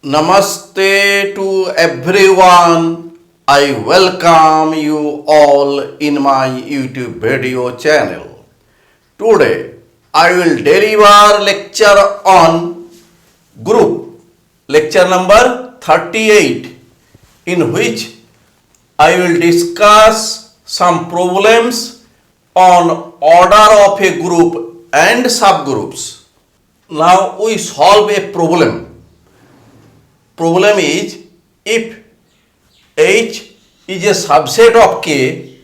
Namaste to everyone. I welcome you all in my YouTube video channel. Today I will deliver lecture on group, lecture number 38, in which I will discuss some problems on order of a group and subgroups. Now we solve a problem. Problem is, if H is a subset of K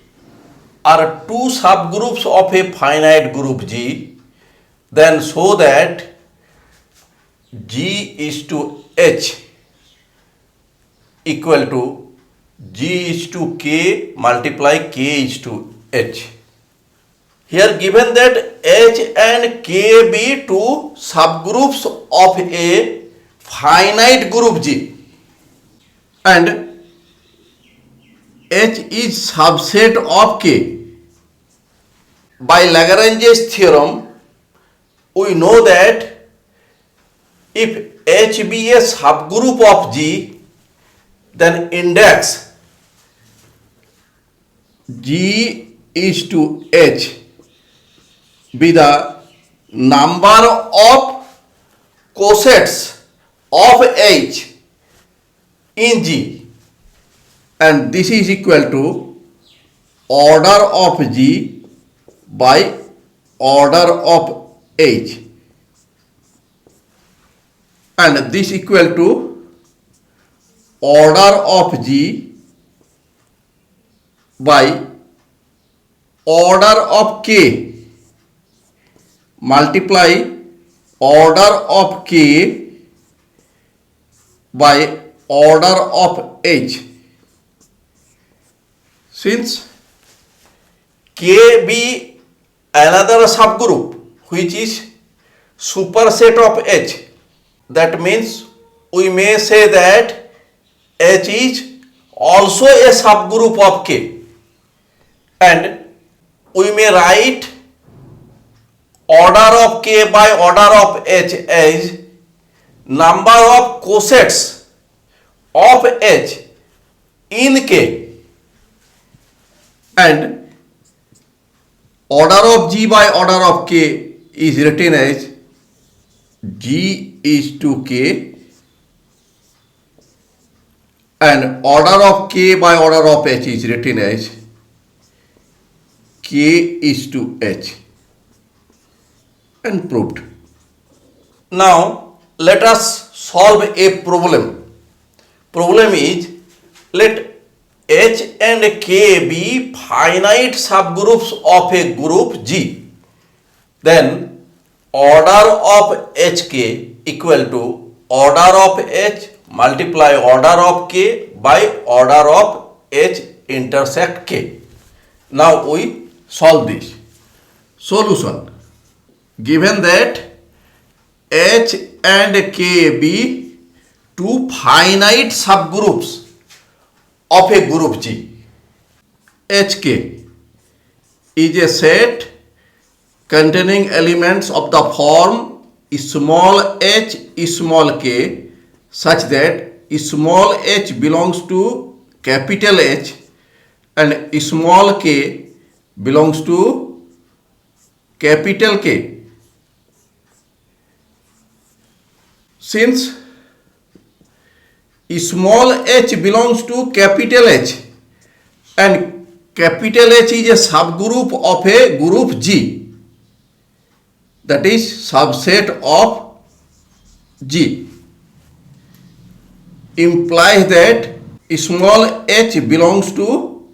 are two subgroups of a finite group G, then show that G is to H equal to G is to K multiply K is to H. Here given that H and K be two subgroups of a finite group G and H is subset of K. By Lagrange's theorem, we know that if H be a subgroup of G, then index G is to H be the number of cosets of H in G, and this is equal to order of G by order of H, and this equal to order of G by order of K multiply order of K by order of H. Since K be another subgroup which is superset of H, that means we may say that H is also a subgroup of K, and we may write order of K by order of H as number of cosets of H in K, and order of G by order of K is written as G is to K, and order of K by order of H is written as K is to H, and proved. Now let us solve a problem. Problem is, let H and K be finite subgroups of a group G. Then order of HK equal to order of H multiply order of K by order of H intersect K. Now we solve this. Solution. Given that H and K be two finite subgroups of a group G. HK is a set containing elements of the form small h small k such that small h belongs to capital H and small k belongs to capital K. Since small h belongs to capital H and capital H is a subgroup of a group G, that is subset of G, implies that small h belongs to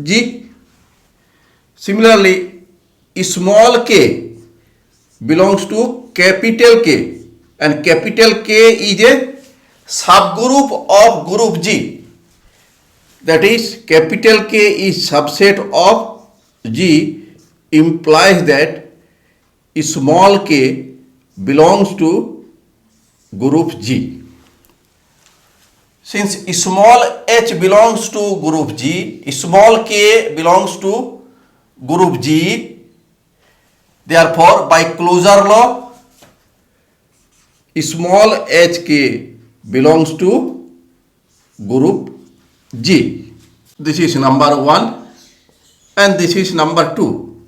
G. Similarly, small k belongs to capital K, and capital K is a subgroup of group G, that is capital K is subset of G, implies that small k belongs to group G. Since small h belongs to group G, small k belongs to group G, therefore by closure law small hk belongs to group G. This is number 1 and this is number 2.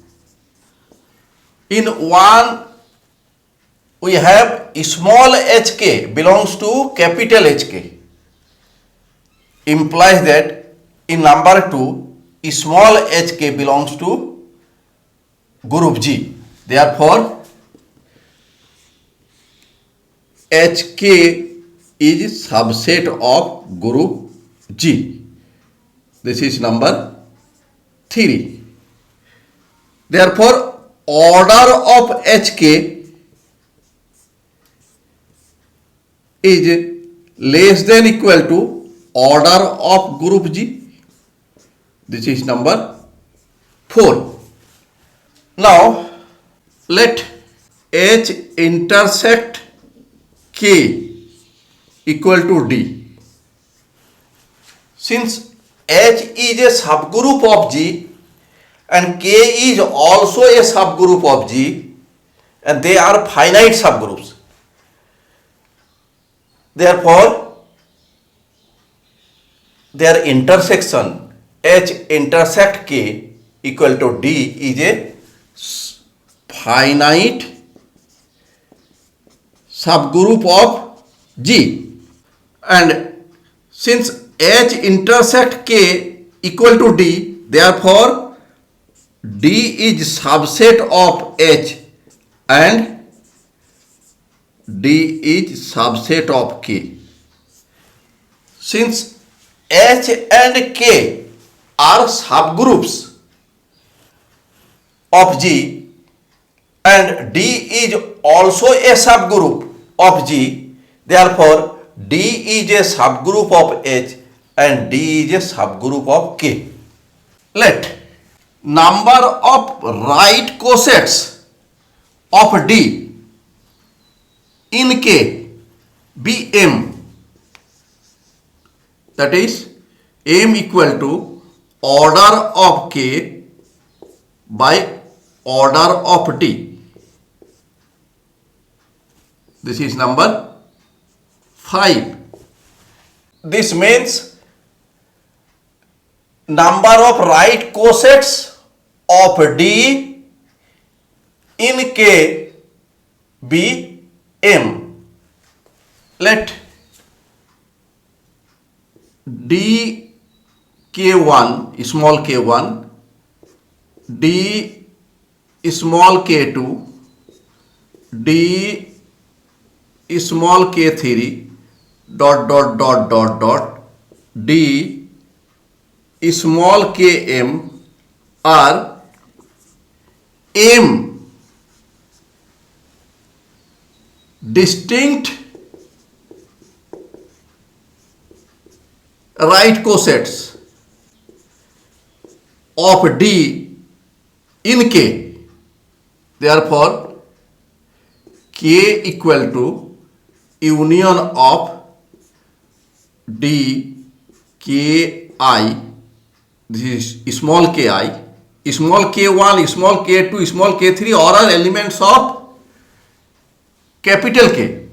In 1 we have small hk belongs to capital HK. Implies that in number 2 small hk belongs to group G. Therefore HK is subset of group G. This is number 3. Therefore order of HK is less than equal to order of group G. This is number 4. Now let H intersect K equal to D. Since H is a subgroup of G and K is also a subgroup of G and they are finite subgroups. Therefore, their intersection H intersect K equal to D is a finite subgroup of G, and since H intersect K equal to D, therefore D is subset of H and D is subset of K. Since H and K are subgroups of G and D is also a subgroup of G, therefore D is a subgroup of H and D is a subgroup of K. Let number of right cosets of D in K be M. That is M equal to order of K by order of D. This is number 5. This means number of right cosets of D in K be M. Let D K1 small k1, D small k2, D small k3 dot D small km are M distinct right cosets of D in K. Therefore K equal to union of D Ki, this is small ki, small k1, small k2, small k3 all are elements of capital K.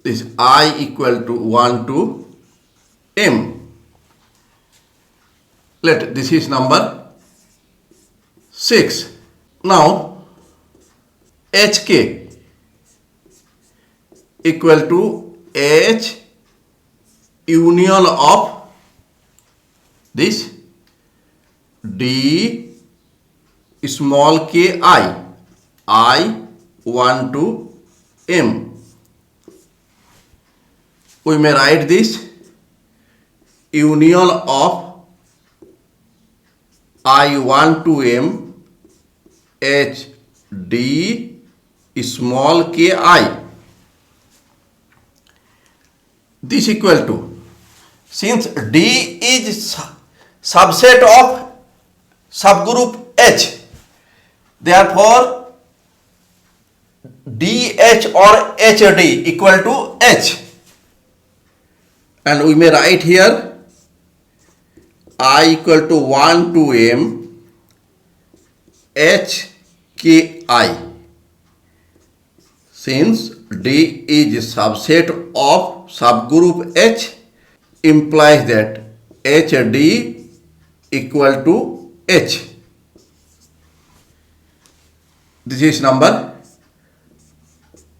This I equal to 1 to M. Let this is number 6. Now HK equal to H union of this D small ki, I 1 to M. We may write this union of I1 to M H D small ki. This equal to, since D is subset of subgroup H, therefore DH or HD equal to H. And we may write here I equal to 1 to M H Ki, since D is subset of subgroup H implies that HD equal to H. This is number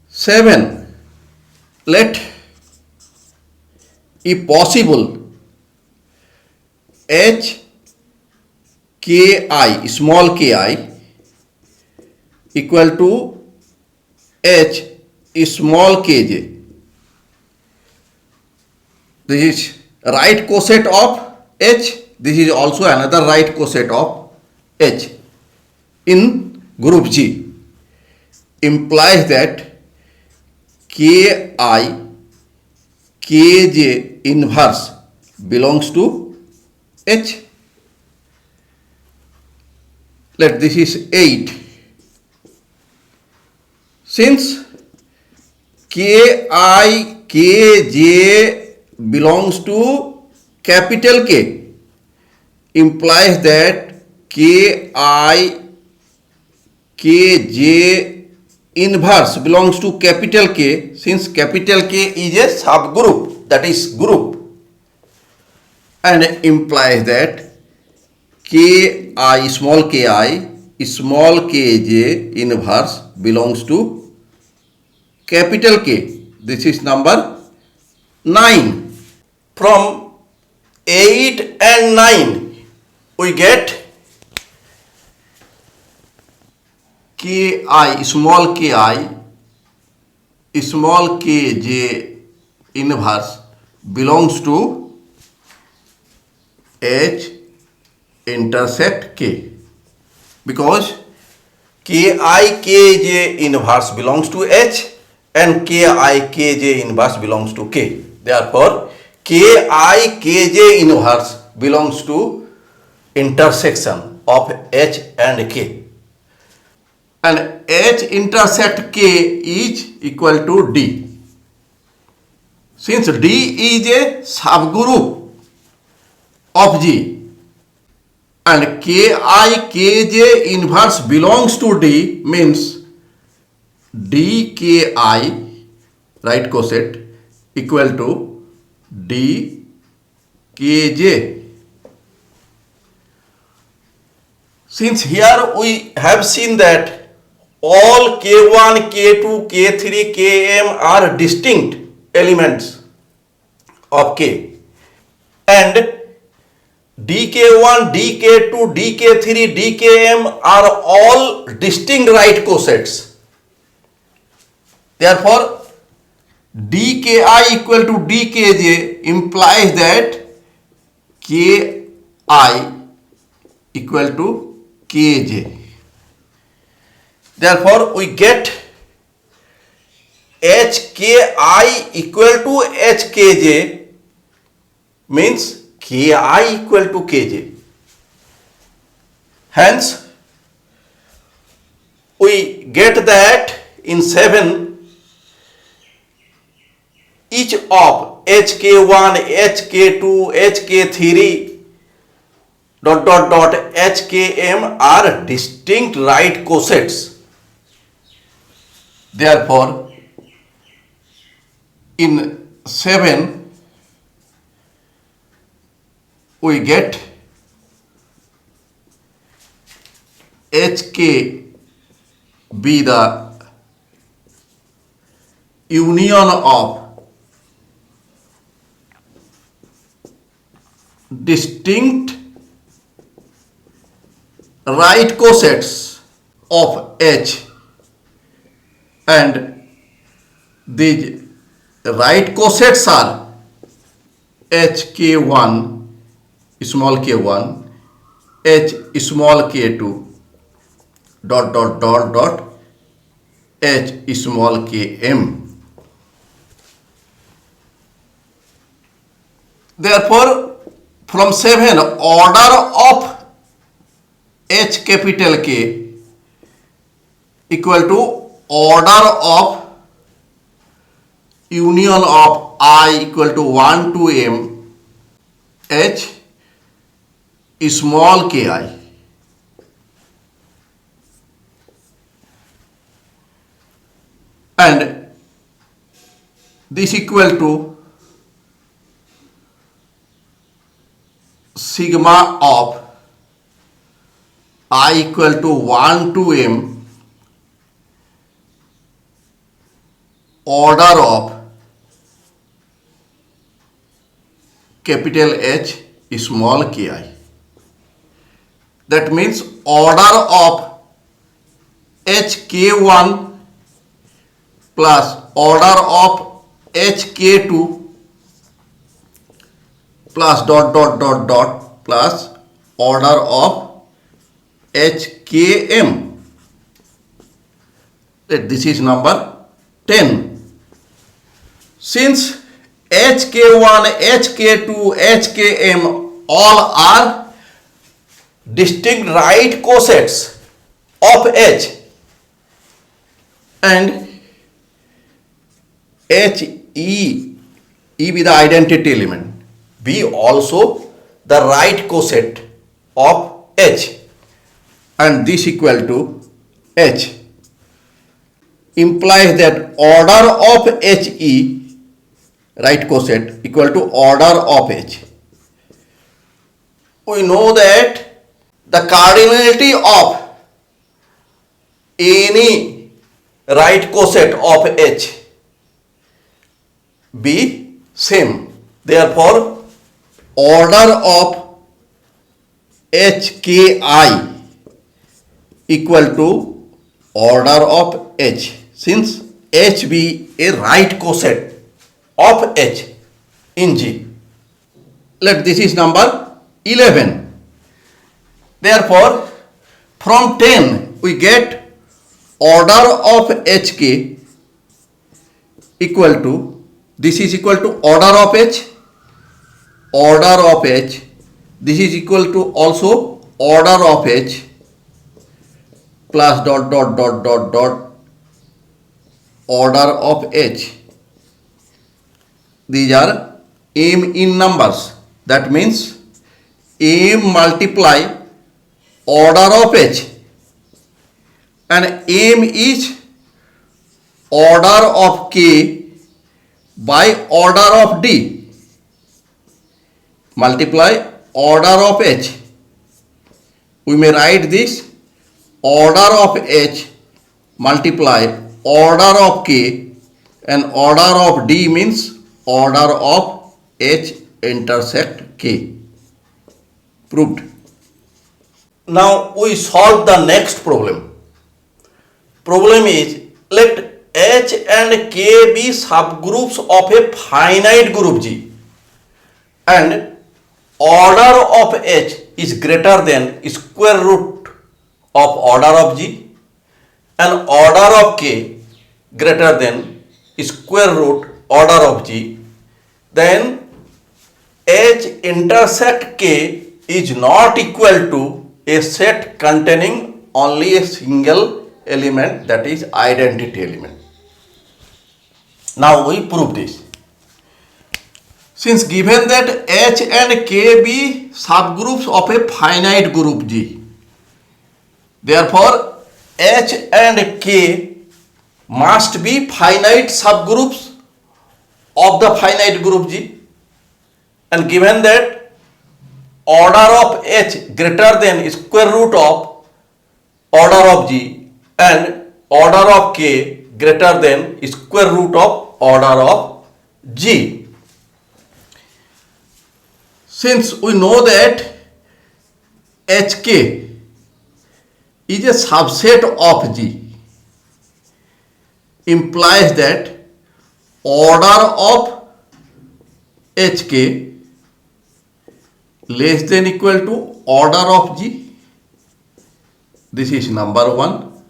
7. Let, if possible, H Ki, small ki, equal to H small kj. This is right coset of H. This is also another right coset of H in group G. Implies that Ki Kj inverse belongs to H. Let this is 8. Since Ki Kj belongs to capital K, implies that Ki Kj inverse belongs to capital K, since capital K is a subgroup, that is group, and implies that Ki small kj inverse belongs to capital K. This is number 9. From 8 and 9 we get Ki small kj inverse belongs to H intersect K, because Ki Kj inverse belongs to H and Ki Kj inverse belongs to K. Therefore, Ki Kj inverse belongs to intersection of H and K, and H intersect K is equal to D. Since D is a subgroup of G and Ki Kj inverse belongs to D, means Dki right coset equal to Dkj. Since here we have seen that all K1, K2, K3, Km are distinct elements of K, and dk1, dk2, dk3, dkm are all distinct right cosets. Therefore, dki equal to dkj implies that ki equal to kj. Therefore, we get hki equal to hkj, means Ki equal to Kj. Hence, we get that in 7, each of hk1, hk2, hk3 hkm are distinct right cosets. Therefore, in 7, we get HK be the union of distinct right cosets of H, and these right cosets are HK1 small k1, H small k2 H small km. Therefore, from 7, order of H capital K equal to order of union of I equal to 1 to m H small ki, and this equal to sigma of I equal to 1 to m order of capital H small ki. That means order of hk1 plus order of hk2 plus dot dot dot dot plus order of hkm. This is number 10. Since hk1, hk2, hkm all are distinct right cosets of H, and E be the identity element, B also the right coset of H, and this equal to H implies that order of HE right coset equal to order of H. We know that the cardinality of any right coset of H be same. Therefore, order of HKI equal to order of H, since H be a right coset of H in G. Let this is number 11. Therefore, from 10 we get order of HK equal to, this is equal to order of H, this is equal to also order of H plus dot dot dot dot dot order of H. These are m in numbers. That means m multiply order of H, and m is order of K by order of D, multiply order of H. We may write this order of H multiply order of K, and order of D means order of H intersect K. Proved. Now we solve the next problem. Problem is, let H and K be subgroups of a finite group G, and order of H is greater than square root of order of G, and order of K greater than square root order of G. Then H intersect K is not equal to a set containing only a single element, that is identity element. Now we prove this. Since given that H and K be subgroups of a finite group G, therefore H and K must be finite subgroups of the finite group G, and given that order of H greater than square root of order of G, and order of K greater than square root of order of G. Since we know that HK is a subset of G, implies that order of HK less than equal to order of G. This is number 1.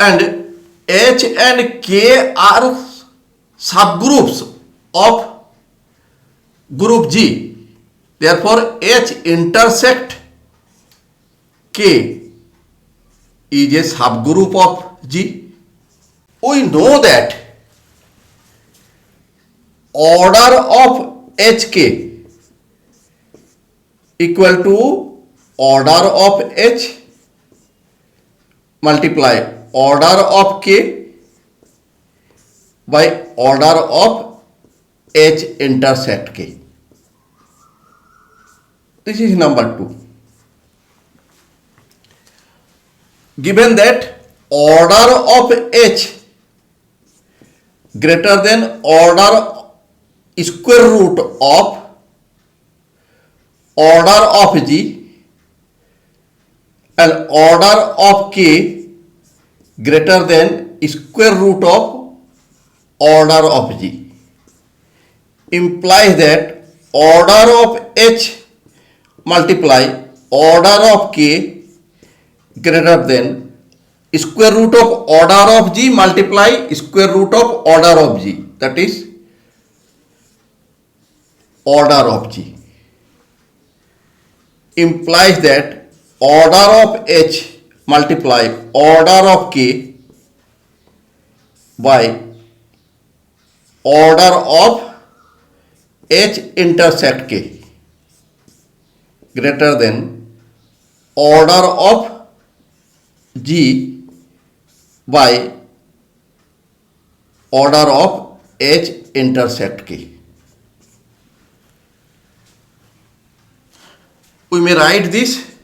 And H and K are subgroups of group G. Therefore, H intersect K is a subgroup of G. We know that order of HK equal to order of H multiply order of K by order of H intersect K. This is number 2. Given that order of H greater than order square root of order of G and order of K greater than square root of order of G implies that order of H multiply order of K greater than square root of order of G multiply square root of order of G, that is order of G, implies that order of H multiply order of K by order of H intersect K greater than order of G by order of H intersect K. We may write this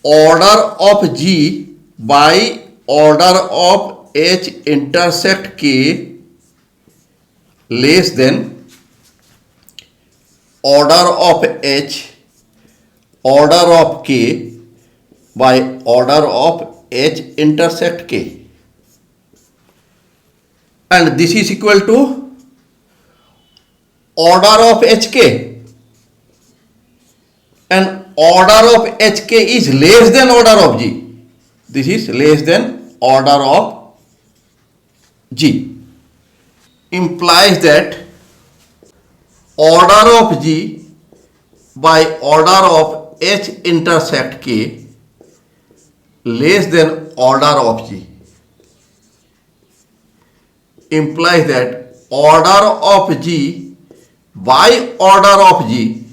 order of G by order of H intersect K less than order of H order of K by order of H intersect K, and this is equal to order of HK, and order of HK is less than order of G. This is less than order of G, implies that order of G by order of H intersect K less than order of G, implies that order of G by order of G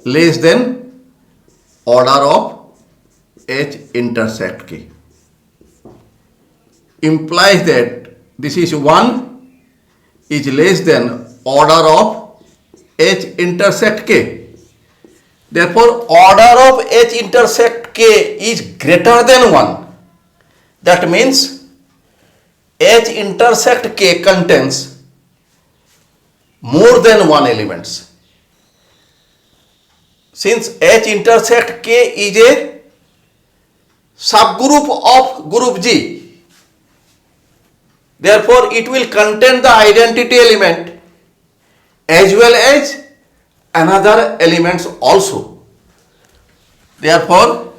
less than order of H intersect K, implies that this is 1 is less than order of H intersect K. Therefore, order of H intersect K is greater than 1. That means H intersect K contains more than one elements. Since H intersect K is a subgroup of group G, therefore it will contain the identity element as well as another elements also. Therefore,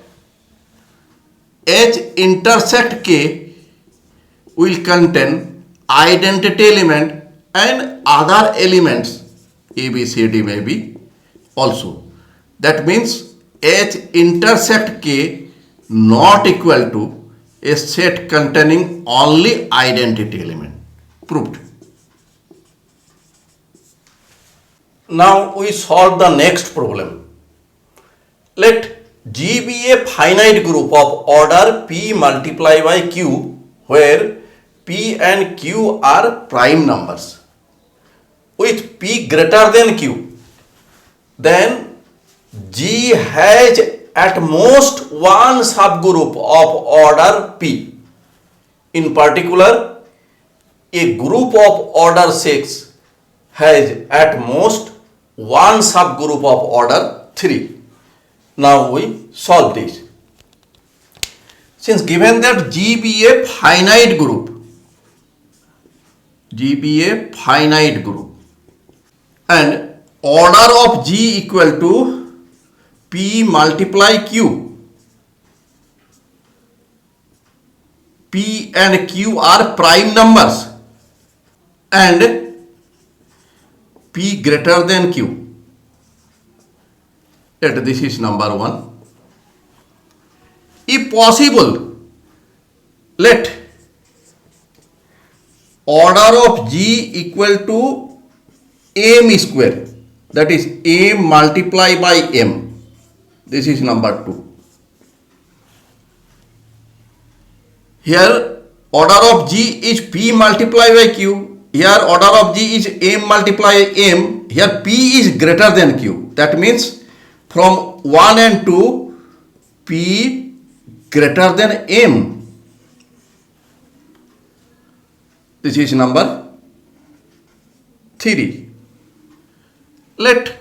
H intersect K will contain identity element and other elements A, B, C, D may be also. That means H intersect K not equal to a set containing only identity element. Proved. Now we solve the next problem. Let G be a finite group of order P multiplied by Q, where P and Q are prime numbers, with P greater than Q. Then G has at most one subgroup of order P. In particular, a group of order 6 has at most one subgroup of order 3. Now we solve this. Since given that G be a finite group, and order of G equal to P multiply Q, P and Q are prime numbers and P greater than Q. Let this is number 1. If possible, let order of G equal to M square, that is M multiplied by M. This is number 2. Here order of G is P multiplied by Q. Here order of G is M multiplied by M. Here P is greater than Q. That means from 1 and 2, P greater than M. This is number 3. Let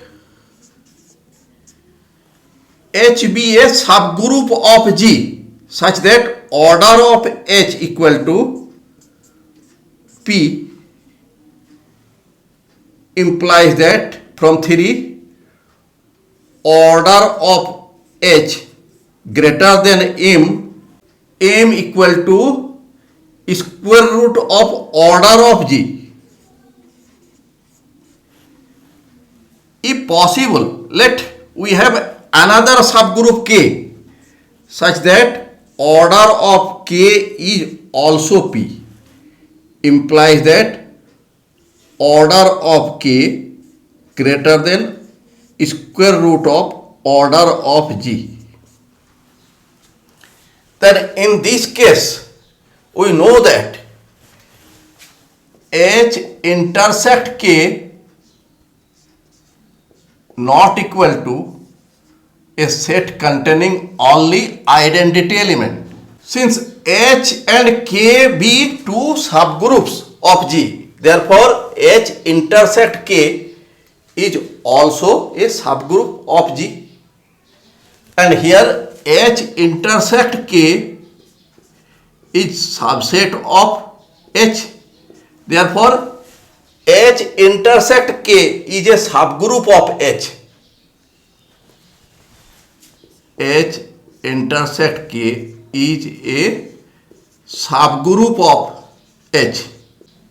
H be a subgroup of G such that order of H equal to P implies that from 3 order of H greater than M, M equal to square root of order of G. If possible, let we have another subgroup K such that order of K is also P, implies that order of K greater than square root of order of G. Then in this case we know that H intersect K not equal to a set containing only identity element. Since H and K be two subgroups of G, therefore H intersect K is also a subgroup of G. And here H intersect K is subset of H. Therefore H intersect K is a subgroup of H. H intersect K is a subgroup of H.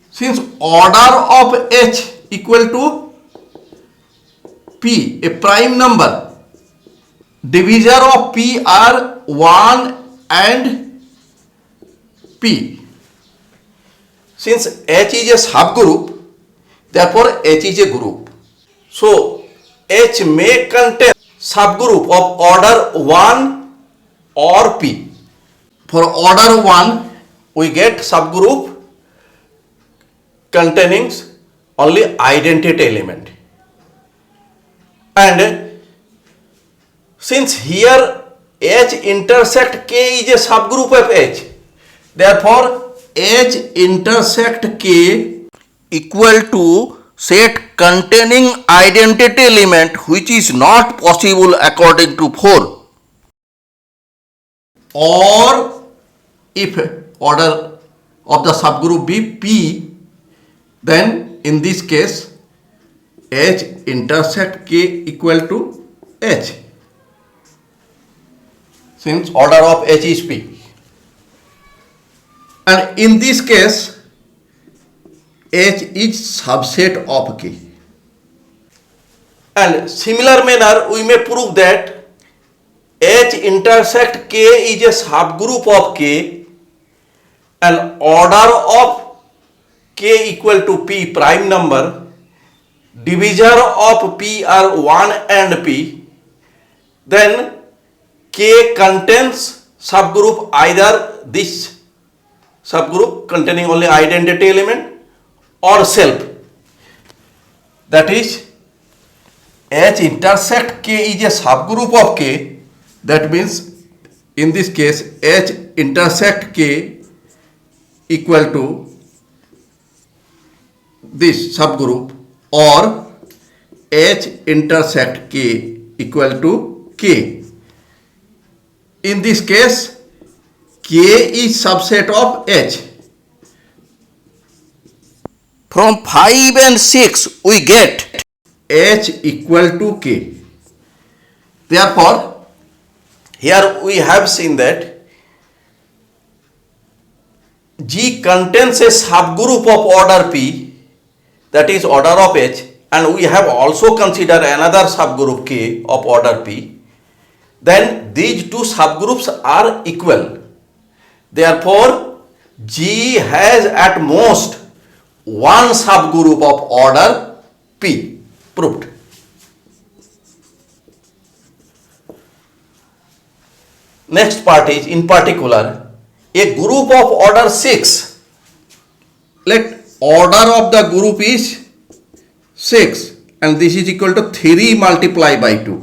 Since order of H equal to P, a prime number, divisor of P are 1 and P. Since H is a subgroup, therefore H is a group. So H may contain subgroup of order 1 or P. For order 1, we get subgroup containing only identity element. And since here H intersect K is a subgroup of H, therefore H intersect K equal to set containing identity element, which is not possible according to 4. Or if order of the subgroup be P, then in this case H intersect K equal to H, since order of H is P. And in this case H is subset of K. And similar manner we may prove that H intersect K is a subgroup of K and order of K equal to P prime number, divisor of P are 1 and P, then K contains subgroup either this subgroup containing only identity element or self. That is, H intersect K is a subgroup of K. That means in this case H intersect K equal to this subgroup, or H intersect K equal to K. In this case K is subset of H. From 5 and 6 we get H equal to K. Therefore here we have seen that G contains a subgroup of order P, that is order of H, and we have also considered another subgroup K of order P. Then these two subgroups are equal. Therefore G has at most one subgroup of order P. Proved. Next part is, in particular, A group of order 6. Let order of the group is 6 and this is equal to 3 multiplied by 2.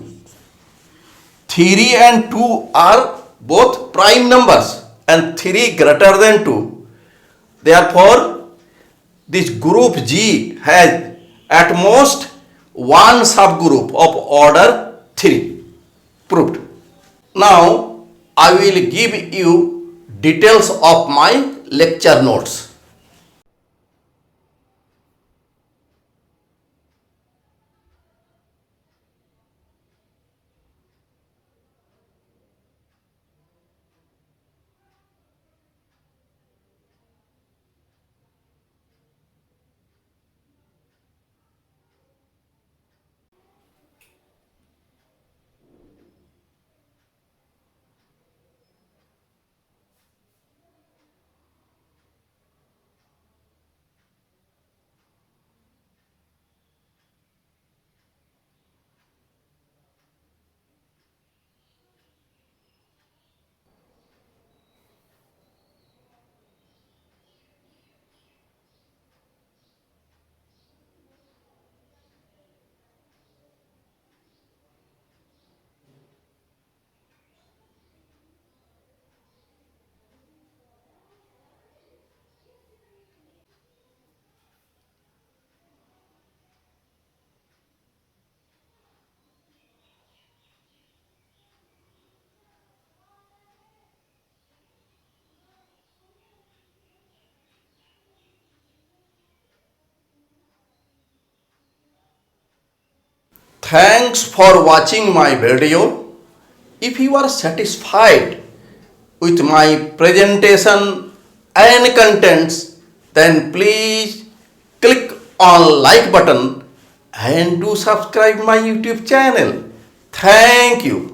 3 and 2 are both prime numbers and 3 greater than 2. Therefore, this group G has at most one subgroup of order 3. Proved. Now, I will give you details of my lecture notes. Thanks for watching my video. If you are satisfied with my presentation and contents, then please click on like button and do subscribe my YouTube channel. Thank you.